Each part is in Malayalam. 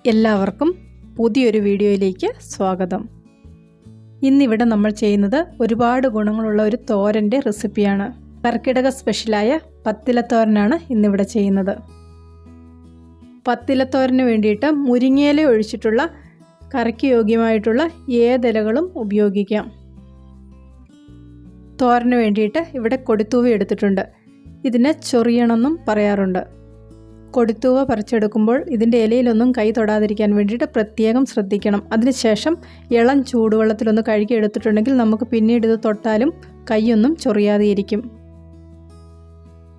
എല്ലാവർക്കും പുതിയൊരു വീഡിയോയിലേക്ക് സ്വാഗതം. ഇന്നിവിടെ നമ്മൾ ചെയ്യുന്നത് ഒരുപാട് ഗുണങ്ങളുള്ള ഒരു തോരൻ്റെ റെസിപ്പിയാണ്. കർക്കിടക സ്പെഷ്യലായ പത്തിലത്തോരനാണ് ഇന്നിവിടെ ചെയ്യുന്നത്. പത്തിലത്തോരന് വേണ്ടിയിട്ട് മുരിങ്ങയില ഒഴിച്ചിട്ടുള്ള കറിക്ക് യോഗ്യമായിട്ടുള്ള ഏതിലകളും ഉപയോഗിക്കാം. തോരന് വേണ്ടിയിട്ട് ഇവിടെ കൊടിത്തൂവ എടുത്തിട്ടുണ്ട്. ഇതിനെ ചൊറിയണമെന്നും പറയാറുണ്ട്. കൊടിത്തൂവ പറിച്ചെടുക്കുമ്പോൾ ഇതിൻ്റെ ഇലയിലൊന്നും കൈ തൊടാതിരിക്കാൻ വേണ്ടിയിട്ട് പ്രത്യേകം ശ്രദ്ധിക്കണം. അതിനുശേഷം ഇളം ചൂടുവെള്ളത്തിലൊന്ന് കഴുകി എടുത്തിട്ടുണ്ടെങ്കിൽ നമുക്ക് പിന്നീട് ഇത് തൊട്ടാലും കൈയൊന്നും ചൊറിയാതെയിരിക്കും.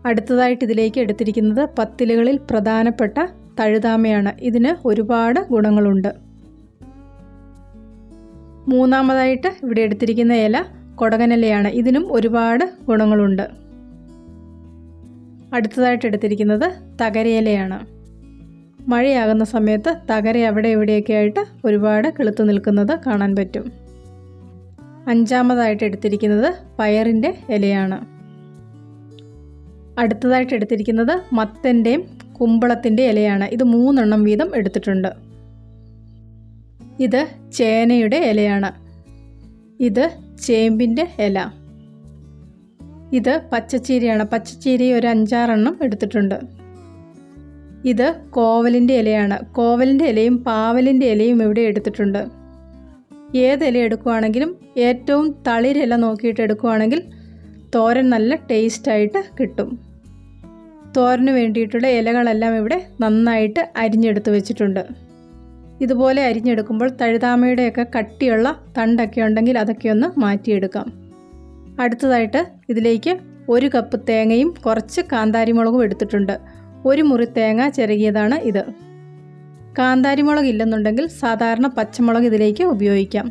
അടുത്തതായിട്ട് ഇതിലേക്ക് എടുത്തിരിക്കുന്നത് പത്തിലകളിൽ പ്രധാനപ്പെട്ട തഴുതാമയാണ്. ഇതിന് ഒരുപാട് ഗുണങ്ങളുണ്ട്. മൂന്നാമതായിട്ട് ഇവിടെ എടുത്തിരിക്കുന്ന ഇല കൊടകനിലയാണ്. ഇതിനും ഒരുപാട് ഗുണങ്ങളുണ്ട്. അടുത്തതായിട്ട് എടുത്തിരിക്കുന്നത് തകരയിലയാണ്. മഴയാകുന്ന സമയത്ത് തകര അവിടെ ഇവിടെയൊക്കെ ആയിട്ട് ഒരുപാട് കിളുത്തു നിൽക്കുന്നത് കാണാൻ പറ്റും. അഞ്ചാമതായിട്ട് എടുത്തിരിക്കുന്നത് പയറിൻ്റെ ഇലയാണ്. അടുത്തതായിട്ട് എടുത്തിരിക്കുന്നത് മത്തൻ്റെയും കുമ്പളത്തിൻ്റെ ഇലയാണ്. ഇത് 3 വീതം എടുത്തിട്ടുണ്ട്. ഇത് ചേനയുടെ ഇലയാണ്. ഇത് ചേമ്പിൻ്റെ ഇല. ഇത് പച്ചച്ചീരയാണ്. പച്ചച്ചീര ഒരു 5-6 എടുത്തിട്ടുണ്ട്. ഇത് കോവലിൻ്റെ ഇലയാണ്. കോവലിൻ്റെ ഇലയും പാവലിൻ്റെ ഇലയും ഇവിടെ എടുത്തിട്ടുണ്ട്. ഏതില എടുക്കുകയാണെങ്കിലും ഏറ്റവും തളിരില നോക്കിയിട്ട് എടുക്കുകയാണെങ്കിൽ തോരൻ നല്ല ടേസ്റ്റായിട്ട് കിട്ടും. തോരന് വേണ്ടിയിട്ടുള്ള ഇലകളെല്ലാം ഇവിടെ നന്നായിട്ട് അരിഞ്ഞെടുത്ത് വെച്ചിട്ടുണ്ട്. ഇതുപോലെ അരിഞ്ഞെടുക്കുമ്പോൾ തഴുതാമയുടെയൊക്കെ കട്ടിയുള്ള തണ്ടൊക്കെ ഉണ്ടെങ്കിൽ അതൊക്കെ ഒന്ന് മാറ്റിയെടുക്കാം. അടുത്തതായിട്ട് ഇതിലേക്ക് 1 കപ്പ് തേങ്ങയും കുറച്ച് കാന്താരിമുളകും എടുത്തിട്ടുണ്ട്. 1 മുറി തേങ്ങ ചിരകിയതാണ് ഇത്. കാന്താരിമുളക് ഇല്ലെന്നുണ്ടെങ്കിൽ സാധാരണ പച്ചമുളക് ഇതിലേക്ക് ഉപയോഗിക്കാം.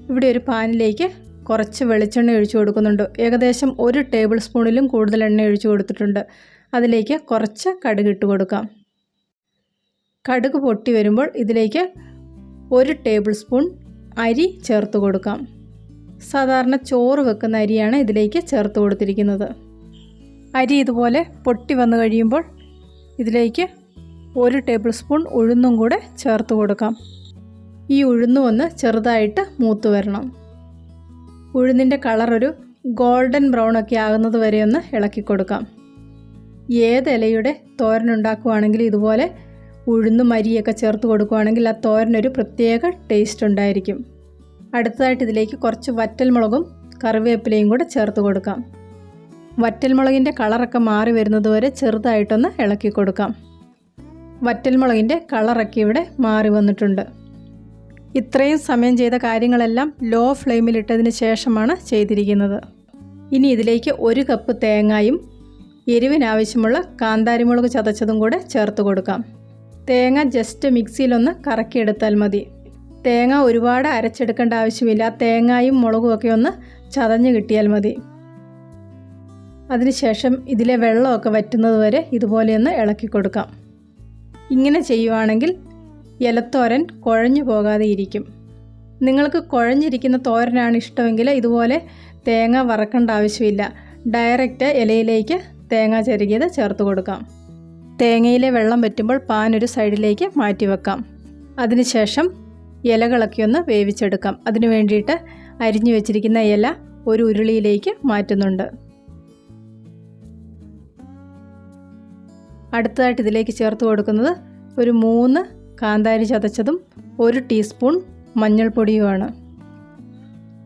ഇവിടെ ഒരു പാനിലേക്ക് കുറച്ച് വെളിച്ചെണ്ണ ഒഴിച്ചു കൊടുക്കുന്നുണ്ട്. ഏകദേശം 1 ടേബിൾ സ്പൂണിലും കൂടുതൽ എണ്ണ ഒഴിച്ചു കൊടുത്തിട്ടുണ്ട്. അതിലേക്ക് കുറച്ച് കടുക് ഇട്ട് കൊടുക്കാം. കടുക് പൊട്ടി വരുമ്പോൾ ഇതിലേക്ക് 1 ടേബിൾ സ്പൂൺ അരി ചേർത്ത് കൊടുക്കാം. സാധാരണ ചോറ് വെക്കുന്ന അരിയാണ് ഇതിലേക്ക് ചേർത്ത് കൊടുത്തിരിക്കുന്നത്. അരി ഇതുപോലെ പൊട്ടി വന്നു കഴിയുമ്പോൾ ഇതിലേക്ക് 1 ടേബിൾ സ്പൂൺ ഉഴുന്നും കൂടെ ചേർത്ത് കൊടുക്കാം. ഈ ഉഴുന്നും ഒന്ന് ചെറുതായിട്ട് മൂത്ത് വരണം. ഉഴുന്നിൻ്റെ കളർ ഒരു ഗോൾഡൻ ബ്രൗൺ ഒക്കെ ആകുന്നത് വരെ ഒന്ന് ഇളക്കി കൊടുക്കാം. ഏത് ഇലയുടെ തോരനുണ്ടാക്കുകയാണെങ്കിലും ഇതുപോലെ ഉഴുന്നും അരിയൊക്കെ ചേർത്ത് കൊടുക്കുകയാണെങ്കിൽ ആ തോരനൊരു പ്രത്യേക ടേസ്റ്റ് ഉണ്ടായിരിക്കും. അടുത്തതായിട്ട് ഇതിലേക്ക് കുറച്ച് വറ്റൽമുളകും കറിവേപ്പിലയും കൂടെ ചേർത്ത് കൊടുക്കാം. വറ്റൽമുളകിൻ്റെ കളറൊക്കെ മാറി വരുന്നത് വരെ ചെറുതായിട്ടൊന്ന് ഇളക്കി കൊടുക്കാം. വറ്റൽമുളകിൻ്റെ കളറൊക്കെ ഇവിടെ മാറി വന്നിട്ടുണ്ട്. ഇത്രയും സമയം ചെയ്ത കാര്യങ്ങളെല്ലാം ലോ ഫ്ലെയിമിലിട്ടതിന് ശേഷമാണ് ചെയ്തിരിക്കുന്നത്. ഇനി ഇതിലേക്ക് 1 കപ്പ് തേങ്ങയും എരിവിനാവശ്യമുള്ള കാന്താരിമുളക് ചതച്ചതും കൂടെ ചേർത്ത് കൊടുക്കാം. തേങ്ങ ജസ്റ്റ് മിക്സിയിലൊന്ന് കറക്കിയെടുത്താൽ മതി. തേങ്ങ ഒരുപാട് അരച്ചെടുക്കേണ്ട ആവശ്യമില്ല. തേങ്ങയും മുളകും ഒക്കെ ഒന്ന് ചതഞ്ഞ് കിട്ടിയാൽ മതി. അതിനുശേഷം ഇതിലെ വെള്ളമൊക്കെ വറ്റുന്നത് വരെ ഇതുപോലെയൊന്ന് ഇളക്കി കൊടുക്കാം. ഇങ്ങനെ ചെയ്യുവാണെങ്കിൽ ഇലത്തോരൻ കുഴഞ്ഞു പോകാതെ ഇരിക്കും. നിങ്ങൾക്ക് കുഴഞ്ഞിരിക്കുന്ന തോരനാണ് ഇഷ്ടമെങ്കിൽ ഇതുപോലെ തേങ്ങ വറക്കേണ്ട ആവശ്യമില്ല. ഡയറക്റ്റ് ഇലയിലേക്ക് തേങ്ങ ചിരകിയത് ചേർത്ത് കൊടുക്കാം. തേങ്ങയിലെ വെള്ളം വറ്റുമ്പോൾ പാൻ ഒരു സൈഡിലേക്ക് മാറ്റി വെക്കാം. അതിനുശേഷം ഇലകളൊക്കെ ഒന്ന് വേവിച്ചെടുക്കാം. അതിനു വേണ്ടിയിട്ട് അരിഞ്ഞു വെച്ചിരിക്കുന്ന ഇല ഒരു ഉരുളിയിലേക്ക് മാറ്റുന്നുണ്ട്. അടുത്തതായിട്ട് ഇതിലേക്ക് ചേർത്ത് കൊടുക്കുന്നത് ഒരു 3 കാന്താരി ചതച്ചതും 1 ടീസ്പൂൺ മഞ്ഞൾപ്പൊടിയുമാണ്.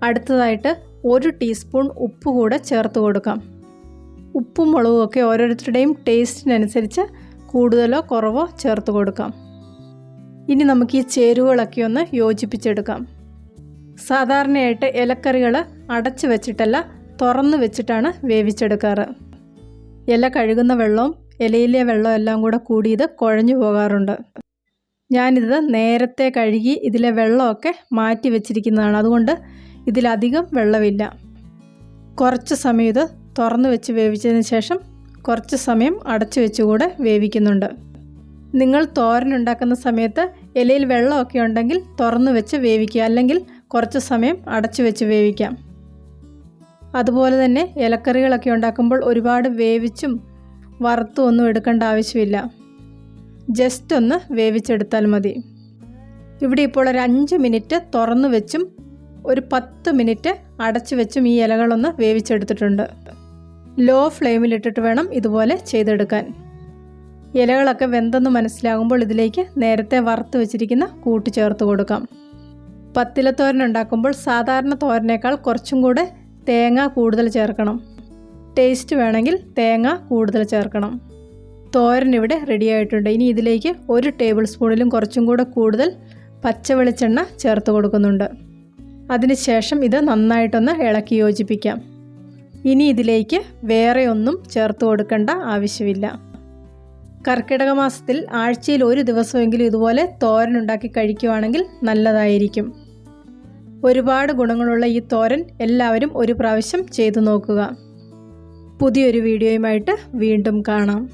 അടുത്തതായിട്ട് 1 ടീസ്പൂൺ ഉപ്പ് കൂടെ ചേർത്ത് കൊടുക്കാം. ഉപ്പും മുളകും ഒക്കെ ഓരോരുത്തരുടെയും ടേസ്റ്റിനനുസരിച്ച് കൂടുതലോ കുറവോ ചേർത്ത് കൊടുക്കാം. ഇനി നമുക്ക് ഈ ചേരുവകളൊക്കെ ഒന്ന് യോജിപ്പിച്ചെടുക്കാം. സാധാരണയായിട്ട് ഇലക്കറികൾ അടച്ചു വെച്ചിട്ടല്ല തുറന്ന് വെച്ചിട്ടാണ് വേവിച്ചെടുക്കാറ്. ഇല കഴുകുന്ന വെള്ളവും ഇലയിലെ വെള്ളവും എല്ലാം കൂടെ കൂടി ഇത് കുഴഞ്ഞു പോകാറുണ്ട്. ഞാനിത് നേരത്തെ കഴുകി ഇതിലെ വെള്ളമൊക്കെ മാറ്റി വെച്ചിരിക്കുന്നതാണ്. അതുകൊണ്ട് ഇതിലധികം വെള്ളമില്ല. കുറച്ച് സമയം ഇത് തുറന്ന് വെച്ച് വേവിച്ചതിന് ശേഷം കുറച്ച് സമയം അടച്ചു വെച്ചുകൂടെ വേവിക്കുന്നുണ്ട്. നിങ്ങൾ തോരൻ ഉണ്ടാക്കുന്ന സമയത്ത് ഇലയിൽ വെള്ളമൊക്കെ ഉണ്ടെങ്കിൽ തുറന്ന് വെച്ച് വേവിക്കുക. അല്ലെങ്കിൽ കുറച്ച് സമയം അടച്ചു വെച്ച് വേവിക്കാം. അതുപോലെ തന്നെ ഇലക്കറികളൊക്കെ ഉണ്ടാക്കുമ്പോൾ ഒരുപാട് വേവിച്ചും വറുത്തും ഒന്നും എടുക്കേണ്ട ആവശ്യമില്ല. ജസ്റ്റ് ഒന്ന് വേവിച്ചെടുത്താൽ മതി. ഇവിടെ ഇപ്പോൾ ഒരു 5 മിനിറ്റ് തുറന്നു വെച്ചും ഒരു 10 മിനിറ്റ് അടച്ചു വെച്ചും ഈ ഇലകളൊന്ന് വേവിച്ചെടുത്തിട്ടുണ്ട്. ലോ ഫ്ലെയിമിലിട്ടിട്ട് വേണം ഇതുപോലെ ചെയ്തെടുക്കാൻ. ഇലകളൊക്കെ വെന്തെന്ന് മനസ്സിലാകുമ്പോൾ ഇതിലേക്ക് നേരത്തെ വറുത്ത് വെച്ചിരിക്കുന്ന കൂട്ട് ചേർത്ത് കൊടുക്കാം. പത്തിലത്തോരൻ ഉണ്ടാക്കുമ്പോൾ സാധാരണ തോരനേക്കാൾ കുറച്ചും കൂടെ തേങ്ങ കൂടുതൽ ചേർക്കണം. ടേസ്റ്റ് വേണമെങ്കിൽ തേങ്ങ കൂടുതൽ ചേർക്കണം. തോരൻ ഇവിടെ റെഡി ആയിട്ടുണ്ട്. ഇനി ഇതിലേക്ക് 1 ടേബിൾ സ്പൂണിലും കുറച്ചും കൂടെ കൂടുതൽ പച്ച വെളിച്ചെണ്ണ ചേർത്ത് കൊടുക്കുന്നുണ്ട്. അതിനുശേഷം ഇത് നന്നായിട്ടൊന്ന് ഇളക്കി യോജിപ്പിക്കാം. ഇനി ഇതിലേക്ക് വേറെ ഒന്നും ചേർത്ത് കൊടുക്കേണ്ട ആവശ്യമില്ല. കർക്കിടക മാസത്തിൽ ആഴ്ചയിൽ 1 ദിവസമെങ്കിലും ഇതുപോലെ തോരൻ ഉണ്ടാക്കി കഴിക്കുകയാണെങ്കിൽ നല്ലതായിരിക്കും. ഒരുപാട് ഗുണങ്ങളുള്ള ഈ തോരൻ എല്ലാവരും ഒരു പ്രാവശ്യം ചെയ്തു നോക്കുക. പുതിയൊരു വീഡിയോയുമായിട്ട് വീണ്ടും കാണാം.